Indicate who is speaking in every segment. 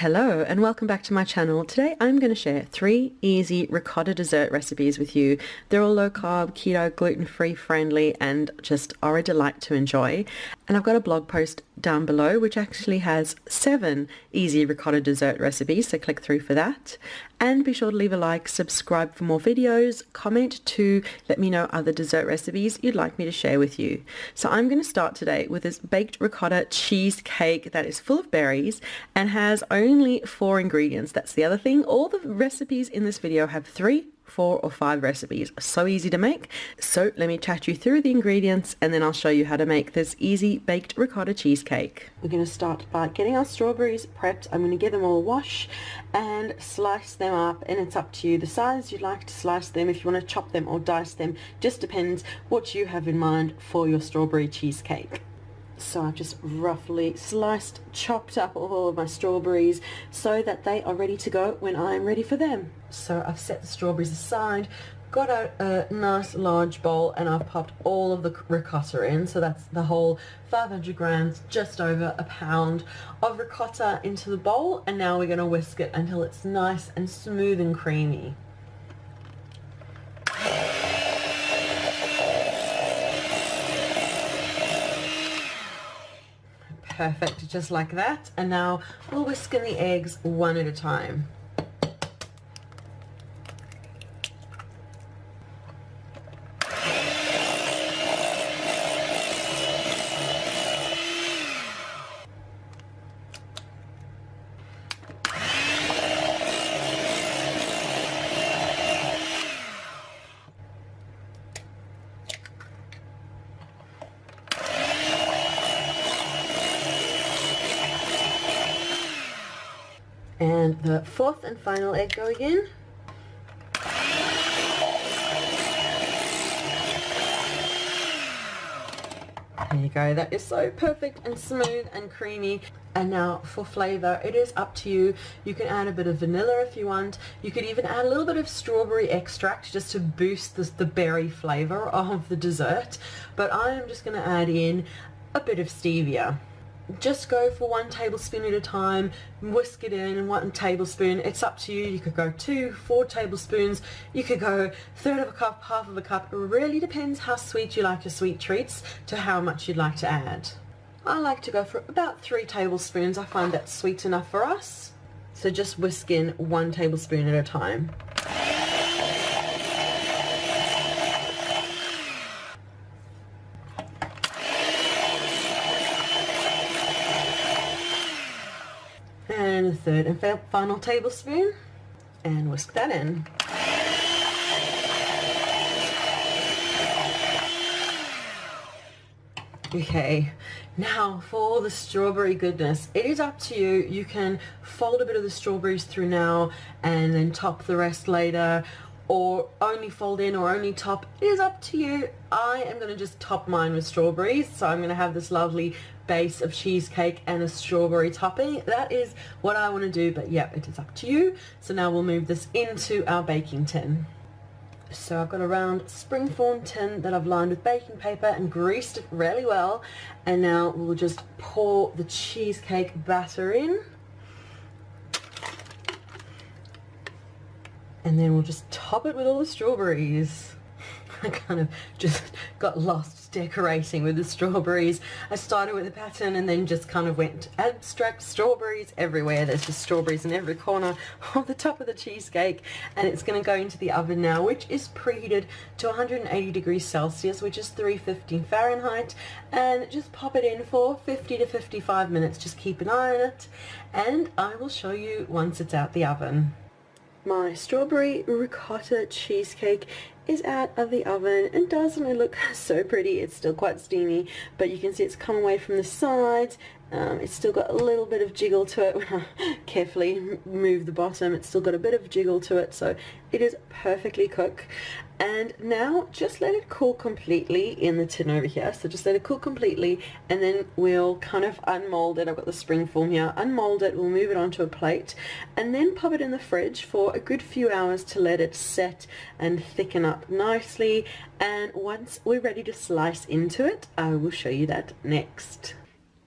Speaker 1: Hello and welcome back to my channel. Today I'm going to share 3 easy ricotta dessert recipes with you. They're all low carb, keto, gluten-free friendly and just are a delight to enjoy. And I've got a blog post down below which actually has 7 easy ricotta dessert recipes, so click through for that. And be sure to leave a like, subscribe for more videos, comment to let me know other dessert recipes you'd like me to share with you. So I'm going to start today with this baked ricotta cheesecake that is full of berries and has only 4 ingredients. That's the other thing. All the recipes in this video have 3, 4 or 5 recipes. So easy to make. So let me chat you through the ingredients and then I'll show you how to make this easy baked ricotta cheesecake. We're going to start by getting our strawberries prepped. I'm going to give them all a wash and slice them up, and it's up to you the size you'd like to slice them. If you want to chop them or dice them, just depends what you have in mind for your strawberry cheesecake. So I've just roughly chopped up all of my strawberries so that they are ready to go when I'm ready for them. So I've set the strawberries aside, got out a nice large bowl, and I've popped all of the ricotta in. So that's the whole 500 grams, just over a pound of ricotta into the bowl, and now we're going to whisk it until it's nice and smooth and creamy. Perfect, just like that. And now we'll whisk in the eggs one at a time. And the 4th and final egg going in. There you go, that is so perfect and smooth and creamy. And now for flavor, it is up to you. You can add a bit of vanilla if you want. You could even add a little bit of strawberry extract just to boost the berry flavor of the dessert. But I am just going to add in a bit of stevia. Just go for 1 tablespoon at a time, whisk it in 1 tablespoon. It's up to you. You could go 2, 4 tablespoons. You could go 1/3 of a cup, 1/2 of a cup. It really depends how sweet you like your sweet treats to how much you'd like to add. I like to go for about 3 tablespoons. I find that's sweet enough for us. So just whisk in 1 tablespoon at a time. And a 3rd and final tablespoon, and whisk that in. Okay, now for the strawberry goodness, it is up to you. You can fold a bit of the strawberries through now and then top the rest later, or only fold in or only top. It is up to you. I am going to just top mine with strawberries, so I'm going to have this lovely base of cheesecake and a strawberry topping. That is what I want to do, but yeah, it is up to you. So now we'll move this into our baking tin. So I've got a round springform tin that I've lined with baking paper and greased it really well, and now we'll just pour the cheesecake batter in. And then we'll just top it with all the strawberries. I kind of just got lost decorating with the strawberries. I started with a pattern and then just kind of went abstract strawberries everywhere. There's just strawberries in every corner of the top of the cheesecake. And it's going to go into the oven now, which is preheated to 180 degrees Celsius, which is 350 Fahrenheit. And just pop it in for 50 to 55 minutes. Just keep an eye on it. And I will show you once it's out the oven. My strawberry ricotta cheesecake is out of the oven, and doesn't it look so pretty? It's still quite steamy, but you can see it's come away from the sides. It's still got a little bit of jiggle to it. When I carefully move the bottom, it's still got a bit of jiggle to it, so it is perfectly cooked. And now just let it cool completely in the tin over here. So just let it cool completely, and then we'll kind of unmold it. I've got the spring form here. Unmold it, we'll move it onto a plate, and then pop it in the fridge for a good few hours to let it set and thicken up nicely. And once we're ready to slice into it, I will show you that next.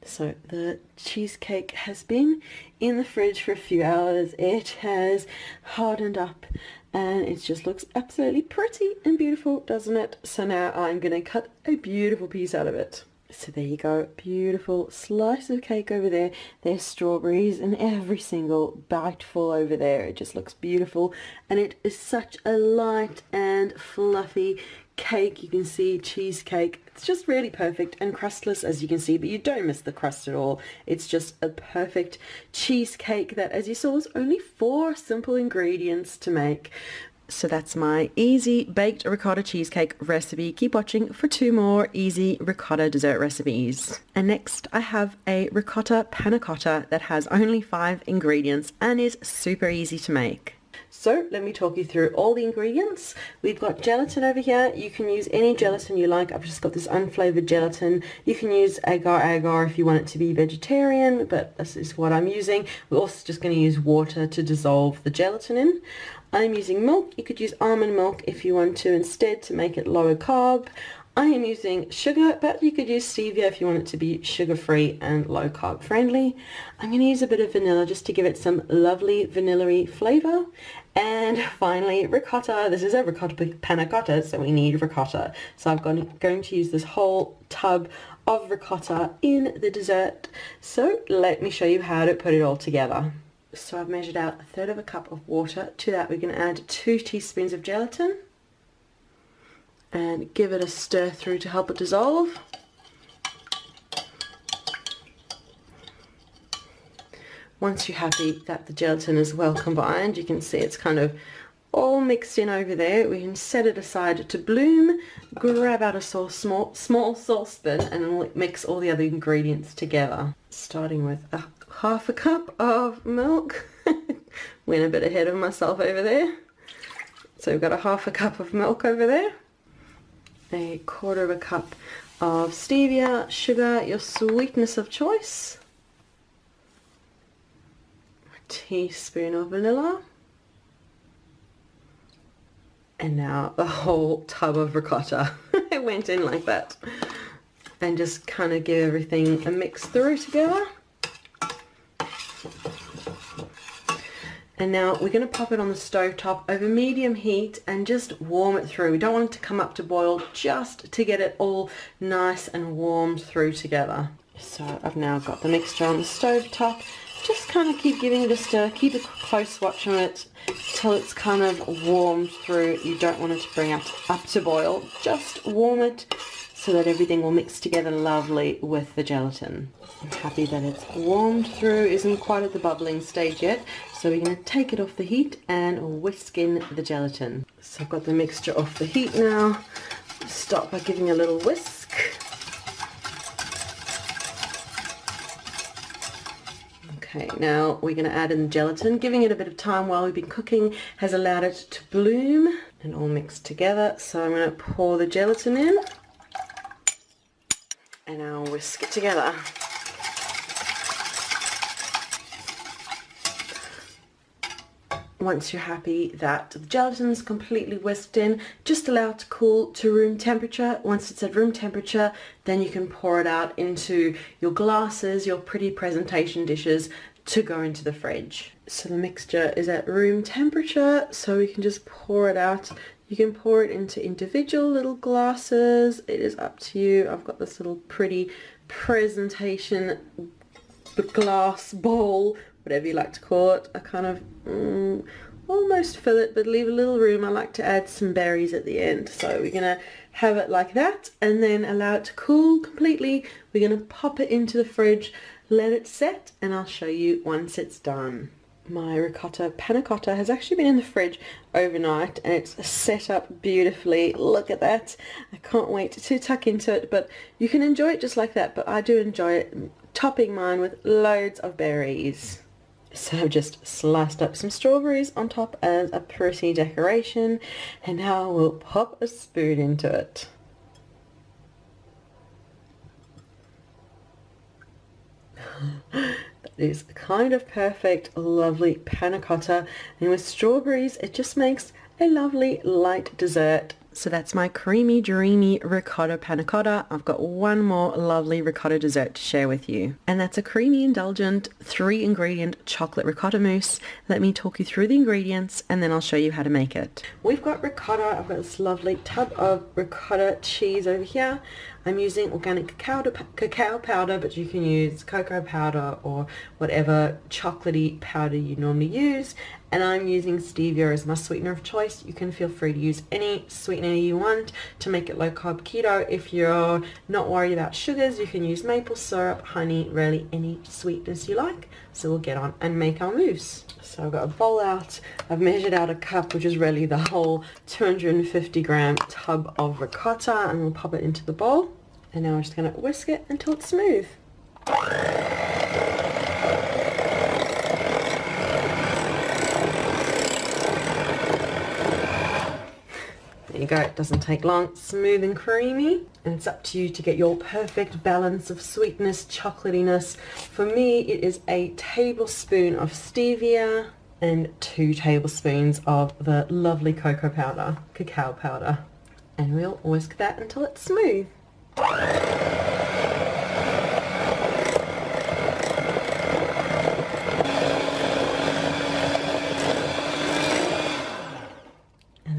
Speaker 1: So the cheesecake has been in the fridge for a few hours. It has hardened up and it just looks absolutely pretty and beautiful, doesn't it? So now I'm going to cut a beautiful piece out of it. So there you go, beautiful slice of cake over there. There's strawberries in every single bite full over there. It just looks beautiful, and it is such a light and fluffy cake. You can see cheesecake. It's just really perfect and crustless, as you can see, but you don't miss the crust at all. It's just a perfect cheesecake that, as you saw, was only 4 simple ingredients to make. So that's my easy baked ricotta cheesecake recipe. Keep watching for 2 more easy ricotta dessert recipes. And next I have a ricotta panacotta that has only 5 ingredients and is super easy to make. So let me talk you through all the ingredients. We've got gelatin over here. You can use any gelatin you like. I've just got this unflavored gelatin. You can use agar-agar if you want it to be vegetarian, but this is what I'm using. We're also just going to use water to dissolve the gelatin in. I'm using milk. You could use almond milk if you want to instead to make it lower carb. I am using sugar, but you could use stevia if you want it to be sugar-free and low-carb friendly. I'm going to use a bit of vanilla just to give it some lovely vanilla-y flavour. And finally, ricotta. This is a ricotta panacotta, so we need ricotta. So I'm going to use this whole tub of ricotta in the dessert. So let me show you how to put it all together. So I've measured out 1/3 of a cup of water. To that we're going to add 2 teaspoons of gelatin and give it a stir through to help it dissolve. Once you're happy that the gelatin is well combined, you can see it's kind of all mixed in over there. We can set it aside to bloom, grab out a small saucepan and mix all the other ingredients together. Starting with 1/2 cup of milk. Went a bit ahead of myself over there. So we've got 1/2 cup of milk over there. 1/4 cup of stevia, sugar, your sweetness of choice. A teaspoon of vanilla. And now the whole tub of ricotta. It went in like that. And just kind of give everything a mix through together. And now we're going to pop it on the stove top over medium heat and just warm it through. We don't want it to come up to boil, just to get it all nice and warmed through together. So I've now got the mixture on the stove top. Just kind of keep giving it a stir, keep a close watch on it till it's kind of warmed through. You don't want it to bring up to boil, just warm it so that everything will mix together lovely with the gelatin. I'm happy that it's warmed through, isn't quite at the bubbling stage yet, so we're going to take it off the heat and whisk in the gelatin. So I've got the mixture off the heat now. Start by giving a little whisk. Okay, now we're going to add in the gelatin. Giving it a bit of time while we've been cooking has allowed it to bloom and all mixed together. So I'm going to pour the gelatin in and I'll whisk it together. Once you're happy that the gelatin's completely whisked in, just allow it to cool to room temperature. Once it's at room temperature, then you can pour it out into your glasses, your pretty presentation dishes to go into the fridge. So the mixture is at room temperature, so we can just pour it out. You can pour it into individual little glasses. It is up to you. I've got this little pretty presentation glass bowl, whatever you like to call it. I kind of almost fill it, but leave a little room. I like to add some berries at the end. So we're going to have it like that and then allow it to cool completely. We're going to pop it into the fridge, let it set, and I'll show you once it's done. My ricotta panacotta has actually been in the fridge overnight and it's set up beautifully. Look at that. I can't wait to tuck into it, but you can enjoy it just like that, but I do enjoy it topping mine with loads of berries. So I've just sliced up some strawberries on top as a pretty decoration, and now we'll pop a spoon into it. That is kind of perfect, lovely panna cotta, and with strawberries it just makes a lovely light dessert. So that's my creamy, dreamy ricotta panacotta. I've got one more lovely ricotta dessert to share with you. And that's a creamy, indulgent, 3-ingredient chocolate ricotta mousse. Let me talk you through the ingredients and then I'll show you how to make it. We've got ricotta. I've got this lovely tub of ricotta cheese over here. I'm using organic cacao powder, but you can use cocoa powder or whatever chocolatey powder you normally use. And I'm using stevia as my sweetener of choice. You can feel free to use any sweetener you want to make it low carb keto. If you're not worried about sugars, you can use maple syrup, honey, really any sweetness you like. So we'll get on and make our mousse. So I've got a bowl out. I've measured out a cup, which is really the whole 250-gram tub of ricotta, and we'll pop it into the bowl. And now we're just going to whisk it until it's smooth. There you go, it doesn't take long, smooth and creamy, and it's up to you to get your perfect balance of sweetness, chocolatiness. For me, it is a tablespoon of stevia and 2 tablespoons of the lovely cacao powder, and we'll whisk that until it's smooth.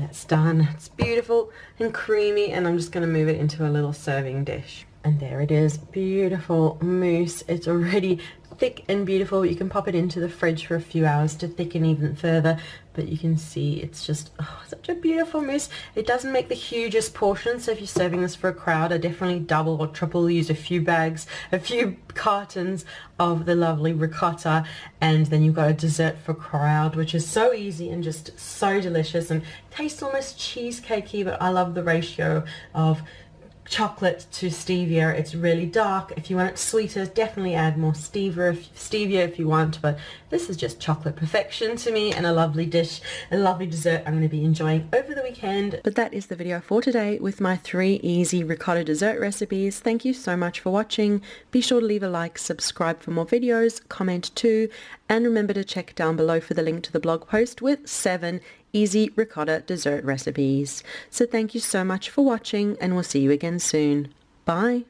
Speaker 1: It's done. It's beautiful and creamy, and I'm just going to move it into a little serving dish. And there it is, beautiful mousse. It's already thick and beautiful. You can pop it into the fridge for a few hours to thicken even further, but you can see it's just such a beautiful mousse. It doesn't make the hugest portion, so if you're serving this for a crowd, I definitely double or triple use a few bags, a few cartons of the lovely ricotta, and then you've got a dessert for a crowd, which is so easy and just so delicious and tastes almost cheesecakey, but I love the ratio of chocolate to stevia. It's really dark. If you want it sweeter, definitely add more stevia if you want, but this is just chocolate perfection to me, and a lovely dish, a lovely dessert I'm going to be enjoying over the weekend. But that is the video for today with my 3 easy ricotta dessert recipes. Thank you so much for watching. Be sure to leave a like, subscribe for more videos, comment too, and remember to check down below for the link to the blog post with 7 easy ricotta dessert recipes. So thank you so much for watching, and we'll see you again soon. Bye.